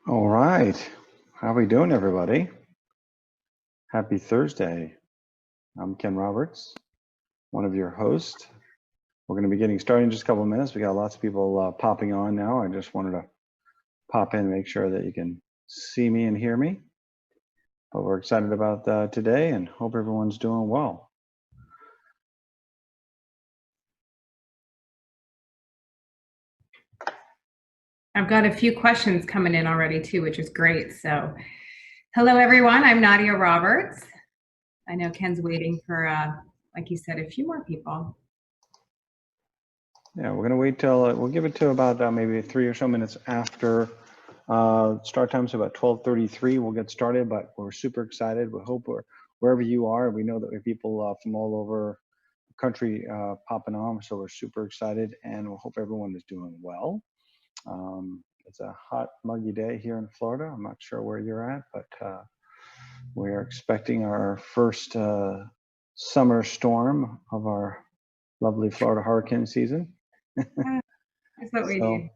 All right. How are we doing, everybody? Happy Thursday. I'm Ken Roberts, one of your hosts. We're going to be getting started in just a couple of minutes. We got lots of people popping on now. I just wanted to pop in and make sure that you can see me and hear me. But we're excited about today and hope everyone's doing well. I've got a few questions coming in already too, which is great. So, hello everyone. I'm Nadia Roberts. I know Ken's waiting for, like you said, a few more people. Yeah, we're going to wait till we'll give it to about maybe 3 or so minutes after start time. So about 12:33, we'll get started. But we're super excited. We hope wherever you are. We know that we have people from all over country popping on, so we're super excited and we hope everyone is doing well. It's a hot, muggy day here in Florida. I'm not sure where you're at, but we are expecting our first summer storm of our lovely Florida hurricane season. That's what we So, need.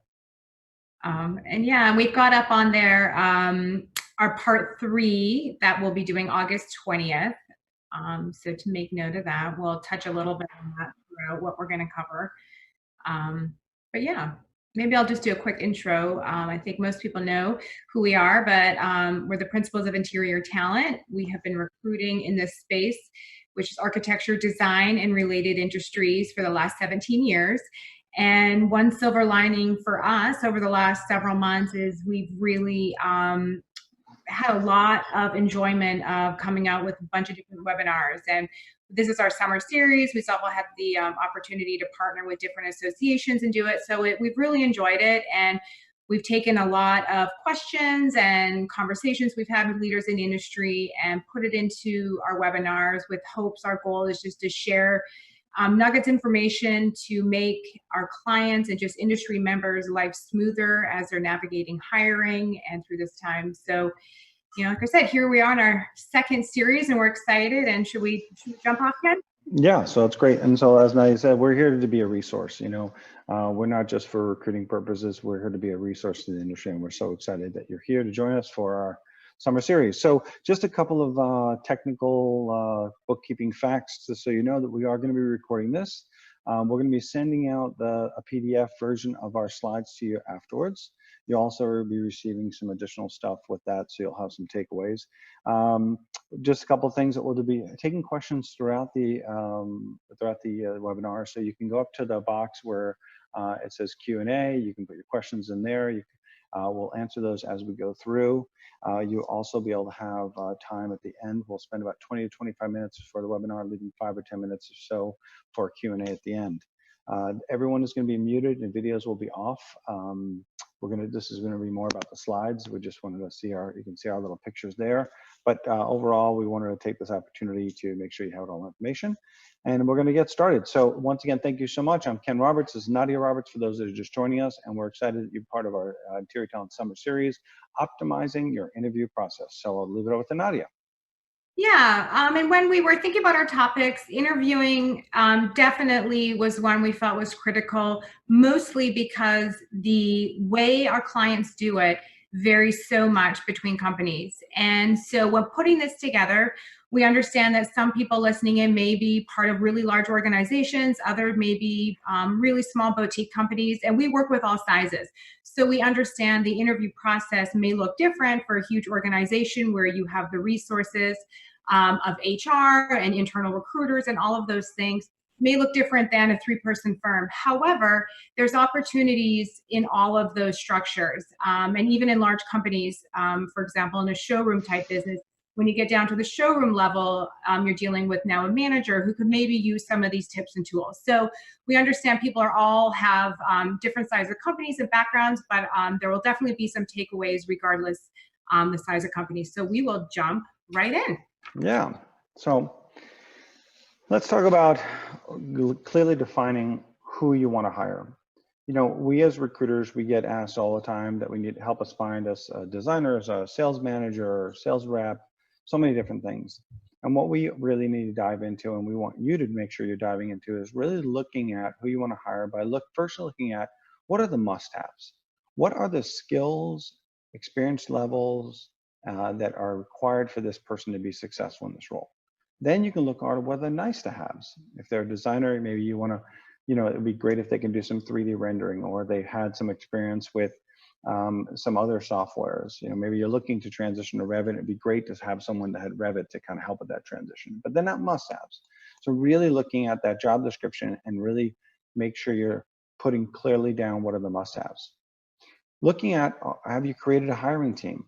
And yeah, we've got up on there our part 3 that we'll be doing August 20th. So to make note of that, we'll touch a little bit on that throughout what we're going to cover. But yeah, maybe I'll just do a quick intro. I think most people know who we are, but we're the Principles of Interior Talent. We have been recruiting in this space, which is architecture, design, and related industries for the last 17 years. And one silver lining for us over the last several months is we've really had a lot of enjoyment of coming out with a bunch of different webinars. And this is our summer series. We've also had the opportunity to partner with different associations and do it. So we've really enjoyed it. And we've taken a lot of questions and conversations we've had with leaders in the industry and put it into our webinars with hopes. Our goal is just to share nuggets information to make our clients and just industry members' life smoother as they're navigating hiring and through this time. So, like I said, here we are in our second series and we're excited. And should we jump off, Ken? yeah, so it's great. And so as Nadia said, we're here to be a resource. We're not just for recruiting purposes. We're here to be a resource to the industry. And we're so excited that you're here to join us for our summer series. So just a couple of technical bookkeeping facts, just so you know that we are going to be recording this. We're going to be sending out a PDF version of our slides to you afterwards. You'll also be receiving some additional stuff with that, so you'll have some takeaways. Just a couple of things that we'll be taking questions throughout the webinar. So you can go up to the box where it says Q&A. You can put your questions in there. We'll answer those as we go through. You'll also be able to have time at the end. We'll spend about 20 to 25 minutes for the webinar, leaving 5 or 10 minutes or so for Q&A at the end. Everyone is going to be muted and videos will be off. This is going to be more about the slides. We just wanted to see you can see our little pictures there. But overall, we wanted to take this opportunity to make sure you have all the information. And we're going to get started. So once again, thank you so much. I'm Ken Roberts. This is Nadia Roberts for those that are just joining us. And we're excited that you're part of our Interior Talent Summer Series, Optimizing Your Interview Process. So I'll leave it over to Nadia. Yeah, and when we were thinking about our topics, interviewing definitely was one we felt was critical, mostly because the way our clients do it varies so much between companies. And so when putting this together, we understand that some people listening in may be part of really large organizations, others may be really small boutique companies, and we work with all sizes. So we understand the interview process may look different for a huge organization where you have the resources of HR and internal recruiters and all of those things may look different than a 3-person firm. However, there's opportunities in all of those structures. And even in large companies, for example, in a showroom type business, when you get down to the showroom level, you're dealing with now a manager who could maybe use some of these tips and tools. So we understand people all have different sizes of companies and backgrounds, but there will definitely be some takeaways regardless the size of companies. So we will jump right in. Yeah, so let's talk about clearly defining who you want to hire. We as recruiters, we get asked all the time that we need to help us find us designers, a sales manager, sales rep, so many different things. And what we really need to dive into, and we want you to make sure you're diving into, is really looking at who you want to hire by first looking at what are the must-haves? What are the skills experience levels that are required for this person to be successful in this role. Then you can look at what are the nice to haves. If they're a designer, maybe you want to, it would be great if they can do some 3D rendering, or they had some experience with some other softwares. Maybe you're looking to transition to Revit. It'd be great to have someone that had Revit to kind of help with that transition, but they're not must-haves. So really looking at that job description and really make sure you're putting clearly down what are the must-haves. Looking at, have you created a hiring team?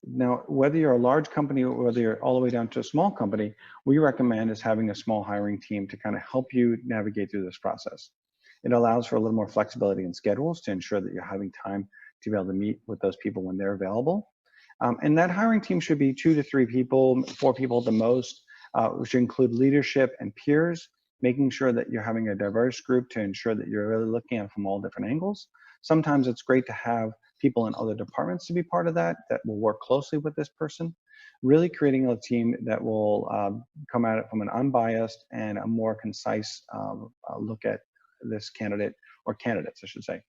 Now, whether you're a large company or whether you're all the way down to a small company, we recommend is having a small hiring team to kind of help you navigate through this process. It allows for a little more flexibility in schedules to ensure that you're having time to be able to meet with those people when they're available. And that hiring team should be 2 to 3 people, 4 people at the most, which should include leadership and peers, making sure that you're having a diverse group to ensure that you're really looking at it from all different angles. Sometimes it's great to have people in other departments to be part of that will work closely with this person. Really creating a team that will come at it from an unbiased and a more concise look at this candidate, or candidates, I should say.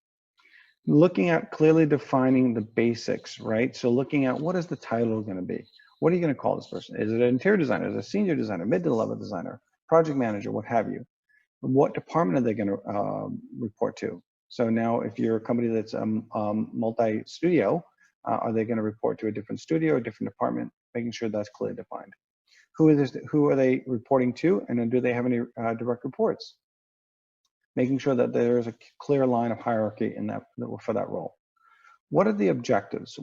Looking at clearly defining the basics, right? So looking at what is the title going to be? What are you going to call this person? Is it an interior designer? Is it a senior designer, mid-level designer, project manager, what have you? What department are they going to report to? So now if you're a company that's multi-studio, are they going to report to a different studio, a different department? Making sure that's clearly defined. Who are they reporting to? And then do they have any direct reports? Making sure that there's a clear line of hierarchy in that for that role. What are the objectives?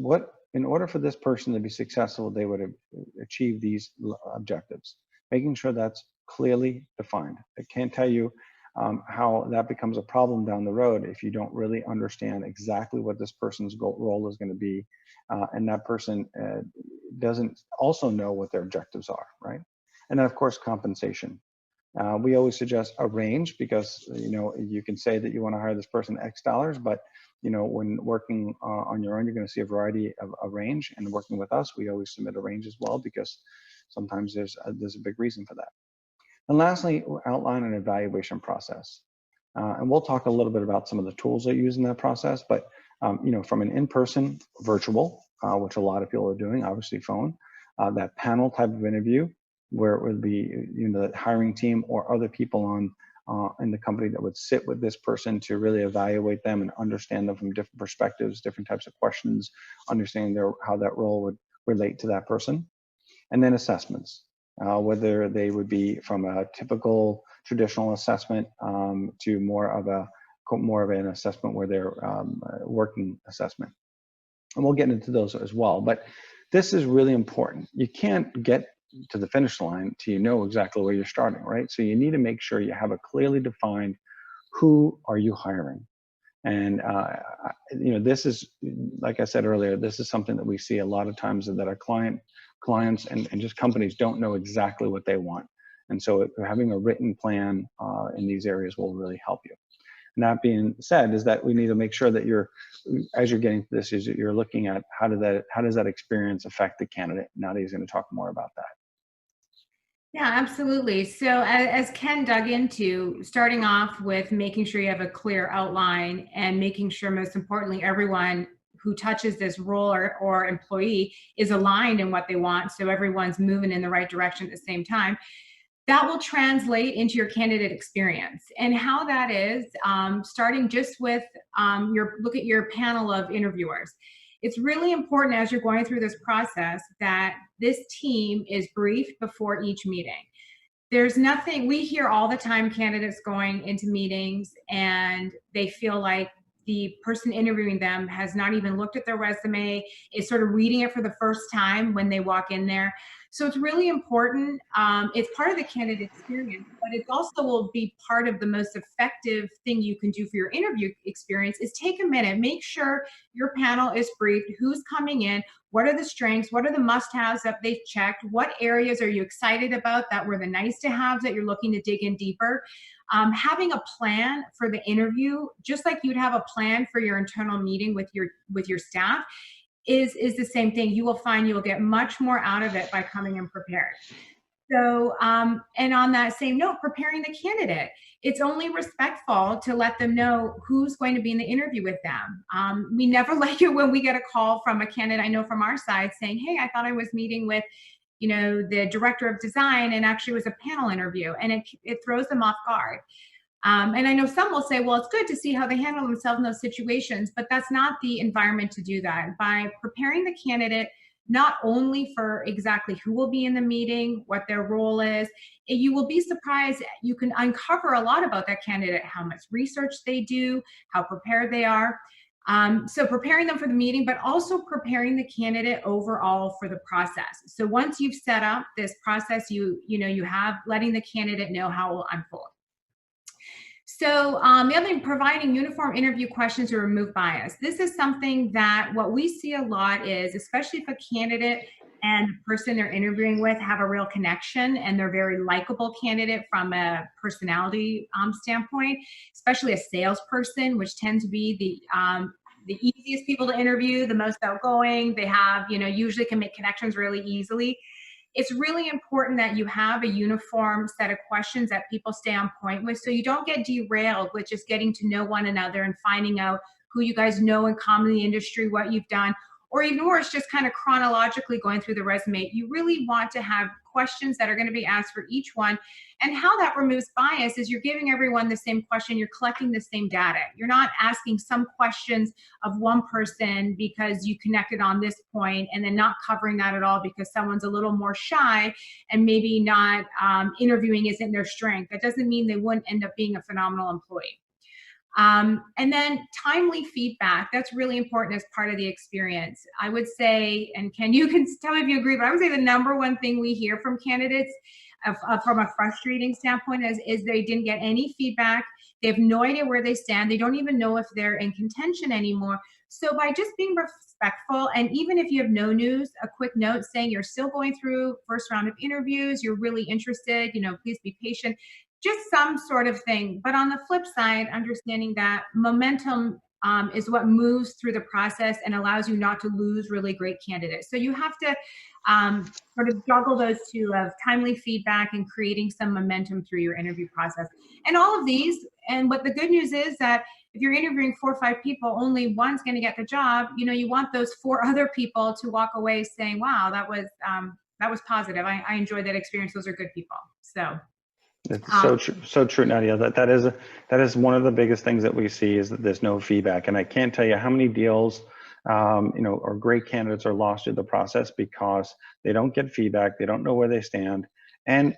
In order for this person to be successful, they would achieve these objectives. Making sure that's clearly defined. I can't tell you how that becomes a problem down the road if you don't really understand exactly what this person's role is going to be, and that person doesn't also know what their objectives are, right? And then of course, compensation. We always suggest a range because, you can say that you want to hire this person X dollars, but, when working on your own, you're going to see a variety of a range. And working with us, we always submit a range as well, because sometimes there's a big reason for that. And lastly, outline an evaluation process. And we'll talk a little bit about some of the tools that you use in that process, but, from an in-person, virtual, which a lot of people are doing, obviously phone, that panel type of interview, where it would be, the hiring team or other people in the company that would sit with this person to really evaluate them and understand them from different perspectives, different types of questions, understanding how that role would relate to that person. And then assessments, whether they would be from a typical traditional assessment to more of an assessment where they're working assessment. And we'll get into those as well. But this is really important. You can't get to the finish line till you know exactly where you're starting, right? So you need to make sure you have a clearly defined who are you hiring. And this is, like I said earlier, this is something that we see a lot of times, that our clients and just companies don't know exactly what they want. And so having a written plan in these areas will really help you. And that being said, is that we need to make sure that as you're getting to this, is that you're looking at how does that experience affect the candidate. Nadia's going to talk more about that. Yeah, absolutely. So as Ken dug into, starting off with making sure you have a clear outline, and making sure, most importantly, everyone who touches this role or employee is aligned in what they want, so everyone's moving in the right direction at the same time. That will translate into your candidate experience. And how that is, starting just with look at your panel of interviewers. It's really important, as you're going through this process, that this team is briefed before each meeting. There's nothing, we hear all the time candidates going into meetings and they feel like the person interviewing them has not even looked at their resume, is sort of reading it for the first time when they walk in there. So it's really important. It's part of the candidate experience, but it also will be part of the most effective thing you can do for your interview experience, is take a minute, make sure your panel is briefed, who's coming in, what are the strengths, what are the must-haves that they've checked, what areas are you excited about that were the nice-to-haves that you're looking to dig in deeper. Having a plan for the interview, just like you'd have a plan for your internal meeting with your staff, is the same thing. You will find you will get much more out of it by coming in prepared. So, and on that same note, preparing the candidate, it's only respectful to let them know who's going to be in the interview with them. We never like it when we get a call from a candidate, I know from our side, saying, hey, I thought I was meeting with, you know, the director of design, and actually was a panel interview, and it throws them off guard. And I know some will say, well, it's good to see how they handle themselves in those situations, but that's not the environment to do that. By preparing the candidate, not only for exactly who will be in the meeting, what their role is, you will be surprised. You can uncover a lot about that candidate, how much research they do, how prepared they are. So preparing them for the meeting, but also preparing the candidate overall for the process. So once you've set up this process, you have letting the candidate know how it will unfold. So the other thing, providing uniform interview questions to remove bias. This is something that what we see a lot is, especially if a candidate and the person they're interviewing with have a real connection and they're very likable candidate from a personality standpoint, especially a salesperson, which tend to be the easiest people to interview, the most outgoing. They have, usually can make connections really easily. It's really important that you have a uniform set of questions that people stay on point with, so you don't get derailed with just getting to know one another and finding out who you guys know in common in the industry, what you've done, or even worse, just kind of chronologically going through the resume. You really want to have questions that are going to be asked for each one. And how that removes bias is you're giving everyone the same question, you're collecting the same data. You're not asking some questions of one person because you connected on this point and then not covering that at all because someone's a little more shy and maybe not interviewing isn't their strength. That doesn't mean they wouldn't end up being a phenomenal employee. And then timely feedback, that's really important as part of the experience. I would say, and Ken, you can tell me if you agree, but I would say the number one thing we hear from candidates from a frustrating standpoint is they didn't get any feedback. They have no idea where they stand. They don't even know if they're in contention anymore. So by just being respectful, and even if you have no news, a quick note saying you're still going through first round of interviews, you're really interested, please be patient, just some sort of thing. But on the flip side, understanding that momentum is what moves through the process and allows you not to lose really great candidates. So you have to sort of juggle those two of timely feedback and creating some momentum through your interview process. And all of these, and what the good news is that if you're interviewing 4 or 5 people, only one's going to get the job. You want those 4 other people to walk away saying, wow, that was positive. I enjoyed that experience. Those are good people. So. It's so true, Nadia. That is one of the biggest things that we see is that there's no feedback, and I can't tell you how many deals, or great candidates are lost through the process because they don't get feedback, they don't know where they stand, and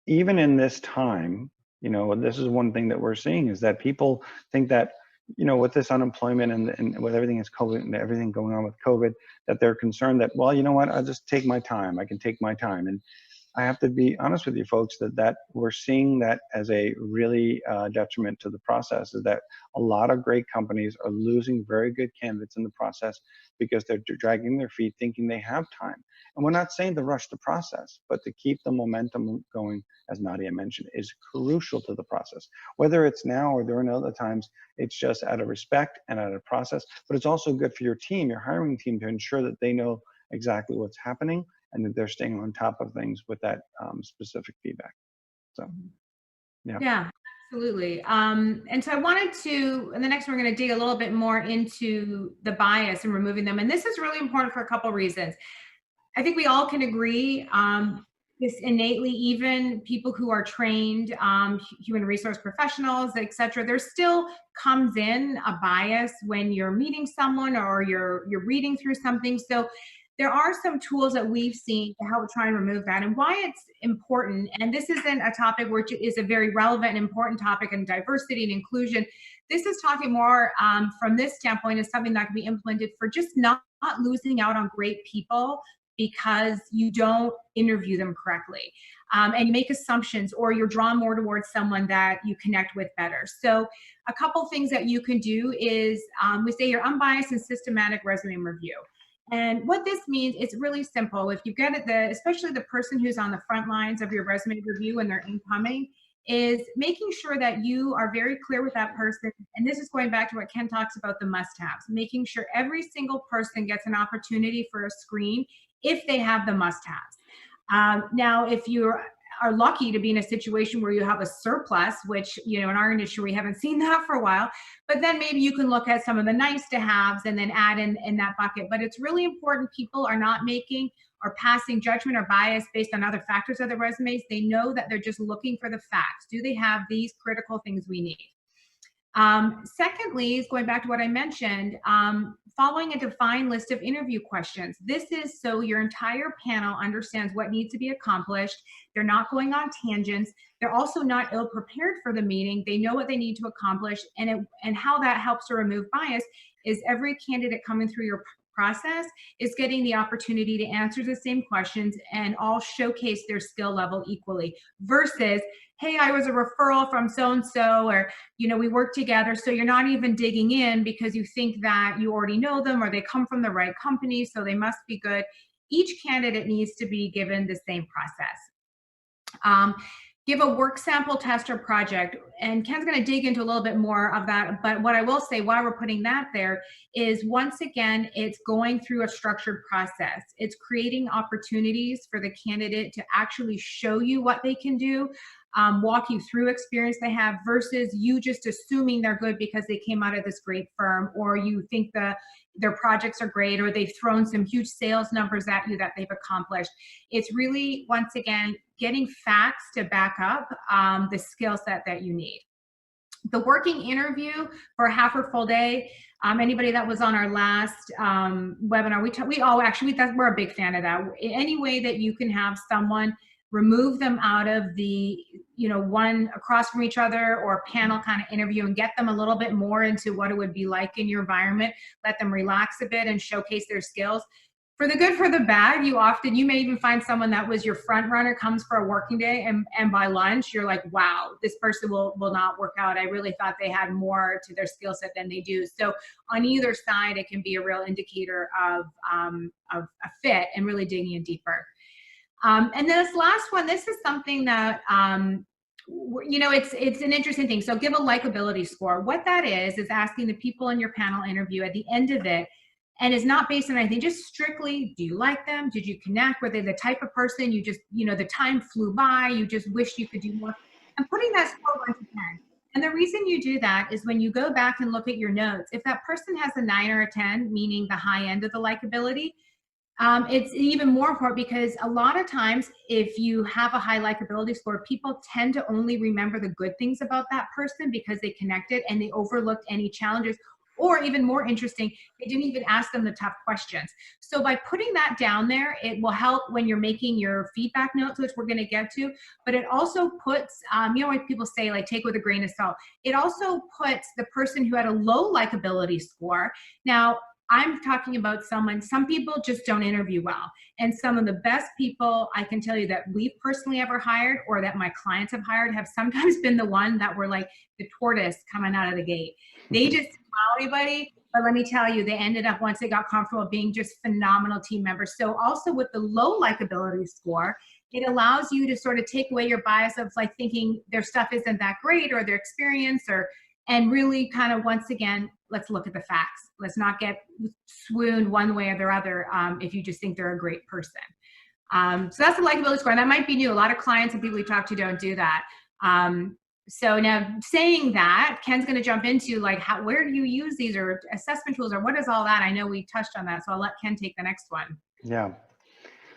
even in this time, this is one thing that we're seeing is that people think that with this unemployment and with everything is COVID and everything going on with COVID, that they're concerned that, well, you know what, I'll just take my time. I can take my time. And I have to be honest with you folks that we're seeing that as a really detriment to the process, is that a lot of great companies are losing very good candidates in the process because they're dragging their feet thinking they have time. And we're not saying to rush the process, but to keep the momentum going, as Nadia mentioned, is crucial to the process. Whether it's now or during other times, it's just out of respect and out of process, but it's also good for your team, your hiring team, to ensure that they know exactly what's happening and that they're staying on top of things with that specific feedback. So, yeah. Yeah, absolutely. And so I wanted to, and the next one, we're going to dig a little bit more into the bias and removing them. And this is really important for a couple of reasons. I think we all can agree this innately, even people who are trained, human resource professionals, et cetera, there still comes in a bias when you're meeting someone or you're reading through something. So there are some tools that we've seen to help try and remove that, and why it's important. And this isn't a topic which is a very relevant and important topic in diversity and inclusion. This is talking more from this standpoint as something that can be implemented for just not losing out on great people because you don't interview them correctly. And you make assumptions, or you're drawn more towards someone that you connect with better. So a couple things that you can do is we say your unbiased and systematic resume review. And what this means, it's really simple. If you get it, especially the person who's on the front lines of your resume review and they're incoming, is making sure that you are very clear with that person. And this is going back to what Ken talks about, the must-haves, making sure every single person gets an opportunity for a screen if they have the must-haves. Now, if you are lucky to be in a situation where you have a surplus, which, you know, in our industry, we haven't seen that for a while, but then maybe you can look at some of the nice to haves and then add in that bucket. But it's really important people are not making or passing judgment or bias based on other factors of the resumes. They know that they're just looking for the facts. Do they have these critical things we need? Secondly, is going back to what I mentioned, following a defined list of interview questions. This is so your entire panel understands what needs to be accomplished. They're not going on tangents. They're also not ill prepared for the meeting. They know what they need to accomplish, and how that helps to remove bias is every candidate coming through your process is getting the opportunity to answer the same questions and all showcase their skill level equally, versus, hey, I was a referral from so-and-so, or, you know, we work together. So you're not even digging in because you think that you already know them or they come from the right company, so they must be good. Each candidate needs to be given the same process. Give a work sample test or project, and Ken's going to dig into a little bit more of that. But what I will say while we're putting that there is, once again, it's going through a structured process. It's creating opportunities for the candidate to actually show you what they can do, walk you through experience they have, versus you just assuming they're good because they came out of this great firm, or you think their projects are great, or they've thrown some huge sales numbers at you that they've accomplished. It's really, once again, getting facts to back up the skill set that you need. The working interview for a half or full day, anybody that was on our last webinar, we're a big fan of that. Any way that you can have someone remove them out of the, you know, one across from each other or panel kind of interview, and get them a little bit more into what it would be like in your environment, let them relax a bit and showcase their skills. For the good, for the bad, you may even find someone that was your front runner comes for a working day, and by lunch, you're like, wow, this person will not work out. I really thought they had more to their skill set than they do. So on either side, it can be a real indicator of a fit and really digging in deeper. And this last one, this is something that, you know, it's an interesting thing. So give a likability score. What that is asking the people in your panel interview at the end of it, and it's not based on anything, just strictly, do you like them? Did you connect? Were they the type of person you just, you know, the time flew by, you just wish you could do more? And putting that score 1 to 10. And the reason you do that is when you go back and look at your notes, if that person has a 9 or a 10, meaning the high end of the likability, it's even more important, because a lot of times if you have a high likability score, people tend to only remember the good things about that person because they connected and they overlooked any challenges. Or even more interesting, they didn't even ask them the tough questions. So by putting that down there, it will help when you're making your feedback notes, which we're going to get to. But it also puts, you know, when people say like take with a grain of salt, it also puts the person who had a low likability score. Now, I'm talking about some people just don't interview well. And some of the best people I can tell you that we've personally ever hired, or that my clients have hired, have sometimes been the one that were like the tortoise coming out of the gate. They just didn't wow anybody, but let me tell you, they ended up, once they got comfortable, being just phenomenal team members. So also with the low likability score, it allows you to sort of take away your bias of like thinking their stuff isn't that great, or their experience, and really kind of, once again, let's look at the facts. Let's not get swooned one way or the other if you just think they're a great person. So that's the likability score. And that might be new. A lot of clients and people we talk to don't do that. So now, saying that, Ken's going to jump into like, where do you use these, or assessment tools, or what is all that? I know we touched on that, so I'll let Ken take the next one. Yeah.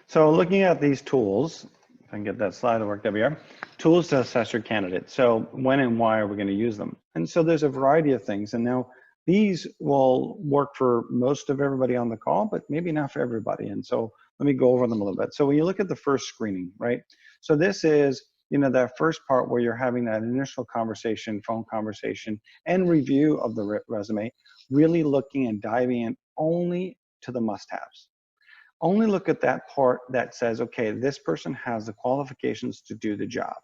So looking at these tools, if I can get that slide to work, there we are. Tools to assess your candidate. So when and why are we going to use them? And so there's a variety of things. And now these will work for most of everybody on the call, but maybe not for everybody. And so let me go over them a little bit. So when you look at the first screening, right? So this is, you know, that first part where you're having that initial conversation, phone conversation, and review of the resume, really looking and diving in only to the must-haves. Only look at that part that says, okay, this person has the qualifications to do the job.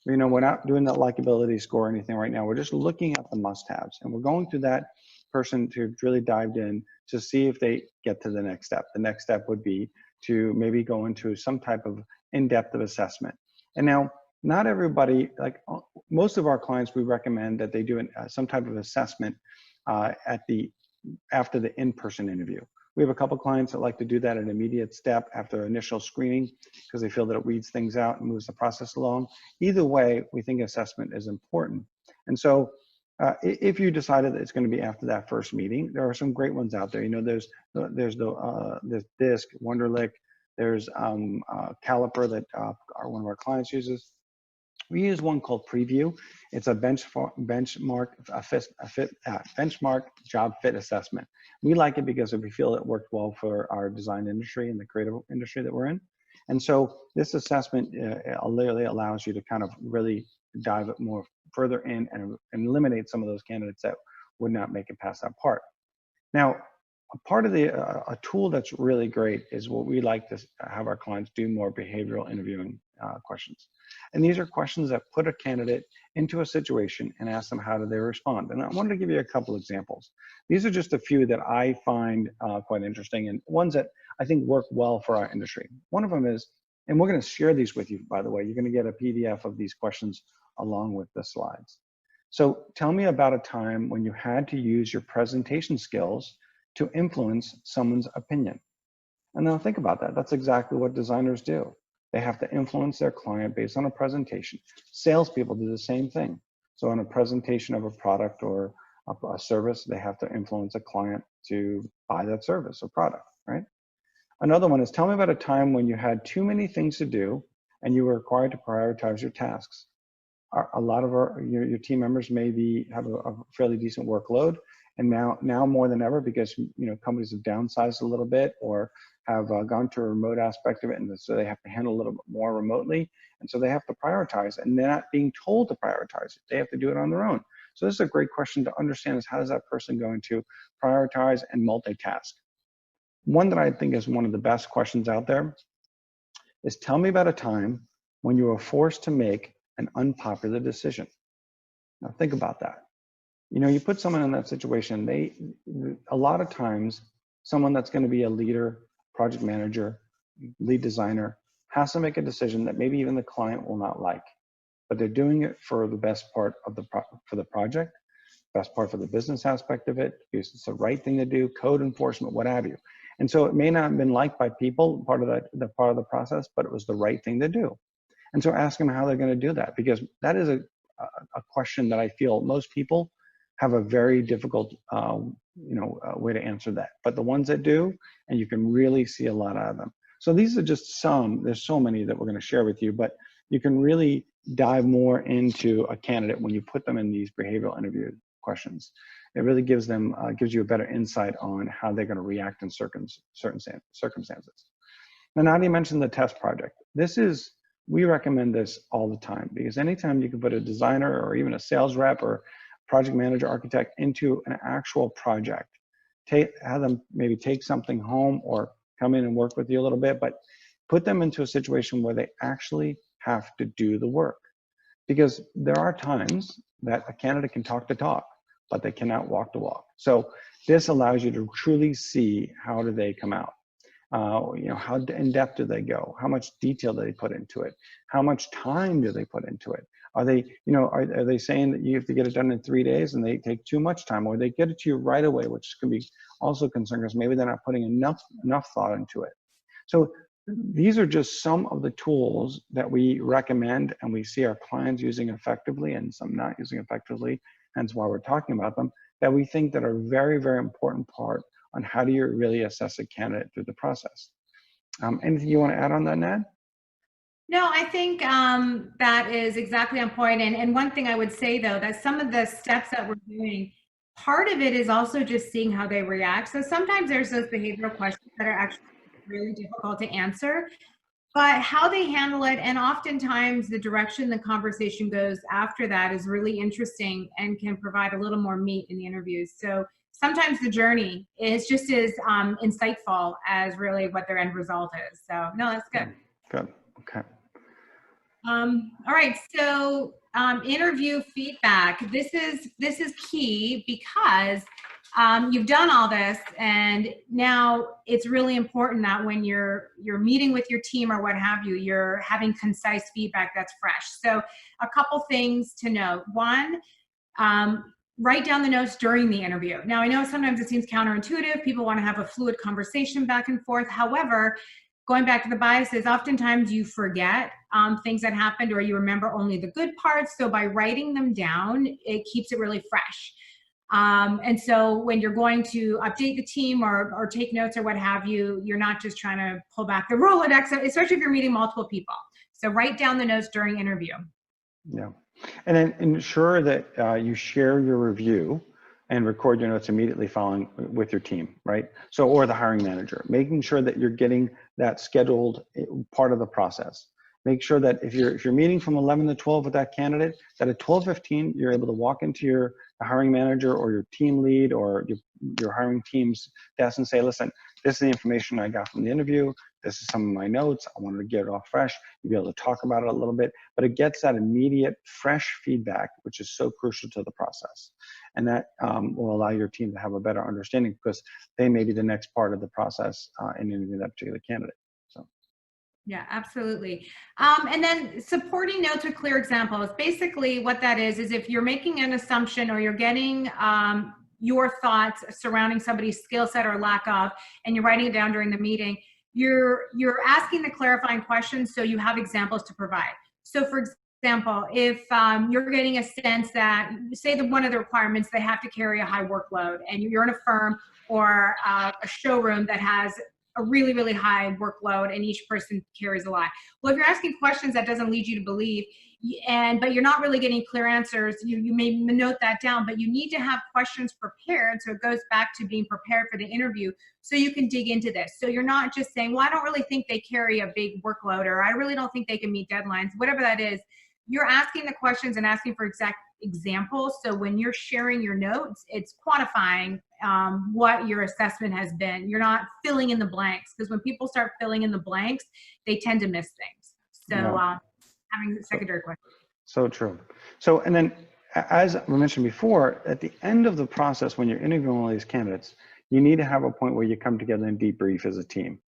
You know, we're not doing that likability score or anything right now. We're just looking at the must-haves, and we're going through that person to really dive in to see if they get to the next step. The next step would be to maybe go into some type of in-depth of assessment. And now, not everybody, like most of our clients, we recommend that they do some type of assessment after the in-person interview. We have a couple clients that like to do that at an immediate step after initial screening because they feel that it weeds things out and moves the process along. Either way, we think assessment is important. And so if you decided that it's going to be after that first meeting, there are some great ones out there. You know, there's DISC, Wonderlic, there's Caliper that one of our clients uses. We use one called Preview. It's a benchmark job fit assessment. We like it because we feel it worked well for our design industry and the creative industry that we're in. And so this assessment literally allows you to kind of really dive it more further in and eliminate some of those candidates that would not make it past that part. Now, a part of a tool that's really great is what we like to have our clients do more behavioral interviewing questions. And these are questions that put a candidate into a situation and ask them how do they respond. And I wanted to give you a couple examples. These are just a few that I find quite interesting and ones that I think work well for our industry. One of them is, and we're going to share these with you, by the way, you're going to get a PDF of these questions along with the slides. So tell me about a time when you had to use your presentation skills to influence someone's opinion. And now think about that. That's exactly what designers do. They have to influence their client based on a presentation. Salespeople do the same thing. So on a presentation of a product or a service, they have to influence a client to buy that service or product, right? Another one is, tell me about a time when you had too many things to do and you were required to prioritize your tasks. A lot of your team members maybe have a fairly decent workload, and now more than ever, because companies have downsized a little bit or have gone to a remote aspect of it, and so they have to handle a little bit more remotely, and so they have to prioritize, and they're not being told to prioritize it. They have to do it on their own. So this is a great question to understand: is how is that person going to prioritize and multitask? One that I think is one of the best questions out there is, tell me about a time when you were forced to make an unpopular decision. Now think about that. You put someone in that situation, a lot of times, someone that's going to be a leader, project manager, lead designer, has to make a decision that maybe even the client will not like, but they're doing it for the best part of for the project, best part for the business aspect of it, because it's the right thing to do, code enforcement, what have you. And so it may not have been liked by people, part of the process, but it was the right thing to do. And so ask them how they're going to do that, because that is a question that I feel most people have a very difficult way to answer that. But the ones that do, and you can really see a lot out of them. So these are just some, there's so many that we're going to share with you, but you can really dive more into a candidate when you put them in these behavioral interview questions. It really gives you a better insight on how they're going to react in certain circumstances. Now, Nadia mentioned the test project. We recommend this all the time, because anytime you can put a designer or even a sales rep or project manager, architect into an actual project, have them maybe take something home or come in and work with you a little bit, but put them into a situation where they actually have to do the work. Because there are times that a candidate can talk the talk, but they cannot walk the walk. So this allows you to truly see how do they come out. How in depth do they go? How much detail do they put into it? How much time do they put into it? Are they, are they saying that you have to get it done in 3 days and they take too much time, or they get it to you right away, which can be also concerned because maybe they're not putting enough thought into it. So these are just some of the tools that we recommend and we see our clients using effectively and some not using effectively, hence why we're talking about them, that we think that are very, very important part on how do you really assess a candidate through the process. Anything you want to add on that, Nad? No, I think that is exactly on point. And one thing I would say, though, that some of the steps that we're doing, part of it is also just seeing how they react. So sometimes there's those behavioral questions that are actually really difficult to answer, but how they handle it, and oftentimes the direction the conversation goes after that is really interesting and can provide a little more meat in the interviews. So sometimes the journey is just as insightful as really what their end result is. So no, that's good. Good. Okay. All right. So interview feedback. This is key because you've done all this, and now it's really important that when you're meeting with your team or what have you, you're having concise feedback that's fresh. So a couple things to note. One, write down the notes during the interview. Now, I know sometimes it seems counterintuitive. People want to have a fluid conversation back and forth. However, going back to the biases, oftentimes you forget things that happened, or you remember only the good parts. So by writing them down, it keeps it really fresh. And so when you're going to update the team or take notes or what have you, you're not just trying to pull back the Rolodex, especially if you're meeting multiple people. So write down the notes during interview. Yeah. And then ensure that you share your review and record your notes immediately following with your team, right? So, or the hiring manager, making sure that you're getting that scheduled part of the process. Make sure that if you're meeting from 11 to 12 with that candidate, that at 12:15 you're able to walk into your hiring manager or your team lead or your hiring team's desk and say, listen, this is the information I got from the interview. This is some of my notes. I wanted to get it all fresh. You'll be able to talk about it a little bit, but it gets that immediate, fresh feedback, which is so crucial to the process. And that will allow your team to have a better understanding because they may be the next part of the process in interviewing that particular candidate. So. Yeah, absolutely. And then supporting notes with clear examples. Basically what that is if you're making an assumption or you're getting your thoughts surrounding somebody's skill set or lack of, and you're writing it down during the meeting, you're asking the clarifying questions so you have examples to provide. So for example, if you're getting a sense that, say that one of the requirements, they have to carry a high workload, and you're in a firm or a showroom that has a really, really high workload and each person carries a lot. Well, if you're asking questions that doesn't lead you to believe, but you're not really getting clear answers, you may note that down, but you need to have questions prepared. So it goes back to being prepared for the interview so you can dig into this. So you're not just saying, well, I don't really think they carry a big workload, or I really don't think they can meet deadlines, whatever that is. You're asking the questions and asking for exact examples. So when you're sharing your notes, it's quantifying what your assessment has been. You're not filling in the blanks, because when people start filling in the blanks, they tend to miss things. So having secondary questions. So true. So, and then as we mentioned before, at the end of the process, when you're interviewing all these candidates, you need to have a point where you come together and debrief as a team.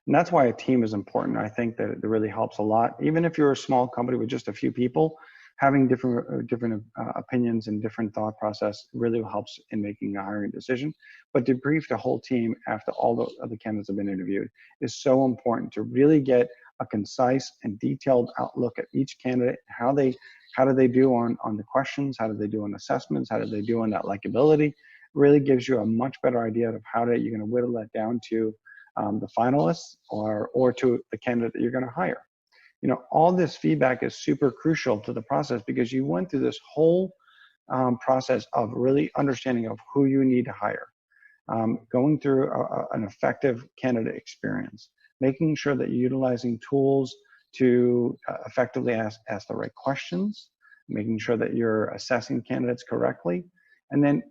And that's why a team is important. I think that it really helps a lot. Even if you're a small company with just a few people, having different opinions and different thought process really helps in making a hiring decision. But debrief the whole team after all the other candidates have been interviewed is so important to really get a concise and detailed outlook at each candidate. How do they do on the questions? How do they do on assessments? How do they do on that likability? Really gives you a much better idea of how you're going to whittle that down to the finalists or to the candidate that you're going to hire. You know, all this feedback is super crucial to the process because you went through this whole process of really understanding of who you need to hire, going through an effective candidate experience, making sure that you're utilizing tools to effectively ask the right questions, making sure that you're assessing candidates correctly, and then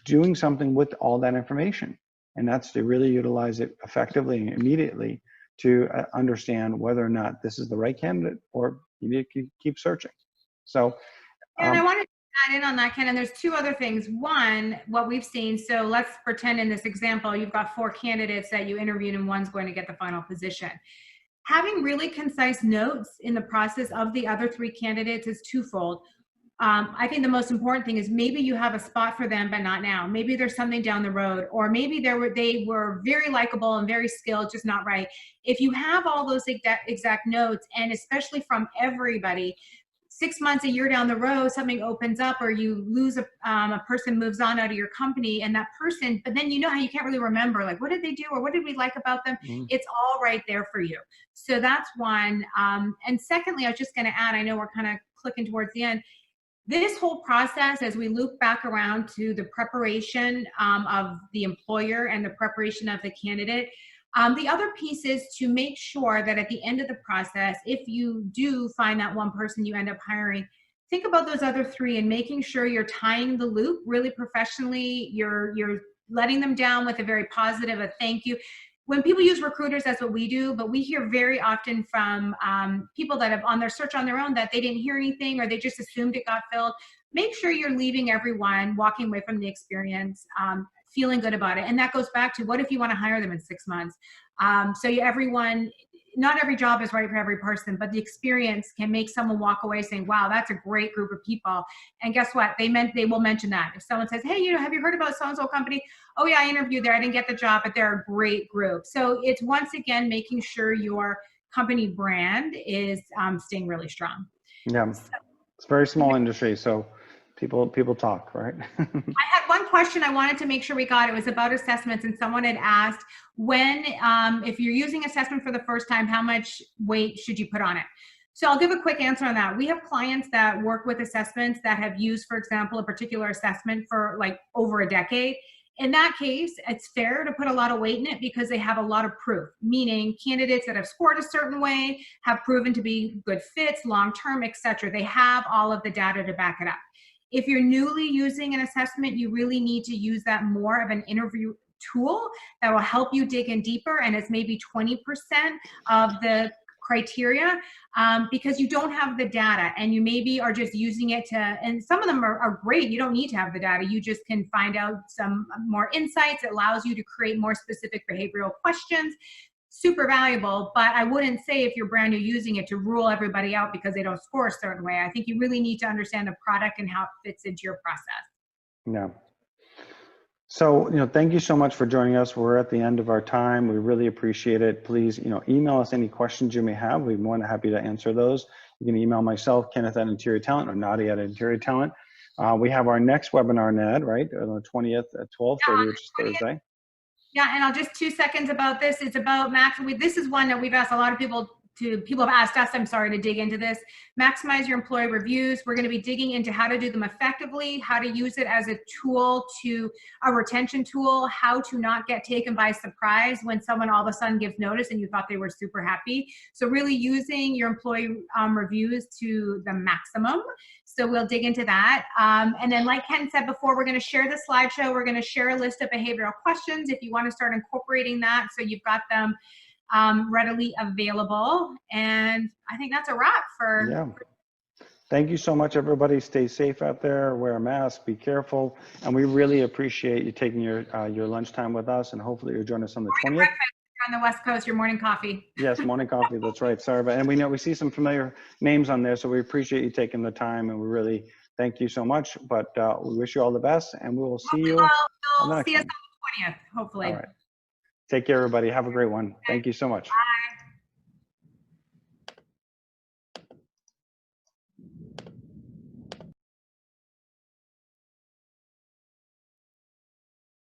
doing something with all that information. And that's to really utilize it effectively and immediately to understand whether or not this is the right candidate or you need to keep searching. So, and I wanted to add in on that, Ken, and there's two other things. One, what we've seen, so let's pretend in this example, you've got 4 candidates that you interviewed and one's going to get the final position. Having really concise notes in the process of the other 3 candidates is twofold. I think the most important thing is maybe you have a spot for them, but not now. Maybe there's something down the road, or maybe they were very likable and very skilled, just not right. If you have all those exact notes, and especially from everybody, 6 months, a year down the road, something opens up, or you lose a person moves on out of your company, and that person, but then you know how you can't really remember, like, what did they do, or what did we like about them? Mm-hmm. It's all right there for you. So that's one. And secondly, I was just going to add, I know we're kind of clicking towards the end. This whole process, as we loop back around to the preparation of the employer and the preparation of the candidate, the other piece is to make sure that at the end of the process, if you do find that one person you end up hiring, think about those other 3 and making sure you're tying the loop really professionally. You're letting them down with a very positive, a thank you. When people use recruiters, that's what we do, but we hear very often from people that have on their search on their own that they didn't hear anything or they just assumed it got filled. Make sure you're leaving everyone walking away from the experience feeling good about it. And that goes back to, what if you want to hire them in 6 months? So everyone, not every job is right for every person, but the experience can make someone walk away saying, wow, that's a great group of people. And guess what? They will mention that. If someone says, hey, have you heard about so-and-so company? Oh yeah, I interviewed there. I didn't get the job, but they're a great group. So it's once again, making sure your company brand is staying really strong. Yeah, So, it's a very small industry, so people talk, right? I had one question I wanted to make sure we got. It was about assessments, and someone had asked when, if you're using assessment for the first time, how much weight should you put on it? So I'll give a quick answer on that. We have clients that work with assessments that have used, for example, a particular assessment for like over a decade. In that case, it's fair to put a lot of weight in it because they have a lot of proof, meaning candidates that have scored a certain way have proven to be good fits, long-term, etc. They have all of the data to back it up. If you're newly using an assessment, you really need to use that more of an interview tool that will help you dig in deeper, and it's maybe 20% of the criteria, because you don't have the data and you maybe are just using it to, and some of them are great. You don't need to have the data. You just can find out some more insights. It allows you to create more specific behavioral questions. Super valuable, but I wouldn't say if you're brand new using it to rule everybody out because they don't score a certain way. I think you really need to understand the product and how it fits into your process. Yeah. So, thank you so much for joining us. We're at the end of our time. We really appreciate it. Please, email us any questions you may have. We're more than happy to answer those. You can email myself, Kenneth at Interior Talent, or Nadia at Interior Talent. We have our next webinar, Ned, right? On the 20th at 12:30, which is Thursday. Yeah, and I'll just 2 seconds about this. It's about this is one that we've asked a lot of people have asked us, I'm sorry, to dig into this. Maximize your employee reviews. We're going to be digging into how to do them effectively, how to use it as a tool a retention tool, how to not get taken by surprise when someone all of a sudden gives notice and you thought they were super happy. So really using your employee reviews to the maximum. So we'll dig into that. And then like Ken said before, we're going to share the slideshow. We're going to share a list of behavioral questions if you want to start incorporating that so you've got them readily available. And I think that's a wrap for. Yeah. Thank you so much, everybody. Stay safe out there. Wear a mask. Be careful. And we really appreciate you taking your lunchtime with us. And hopefully you'll join us on the 20th. Breakfast on the West Coast, your morning coffee. Yes, morning coffee. That's right. Sorry, but we see some familiar names on there, so we appreciate you taking the time, and we really thank you so much. But we wish you all the best, and we will see you. We'll see us on the 20th, hopefully. All right. Take care, everybody. Have a great one. Thank you so much. Bye.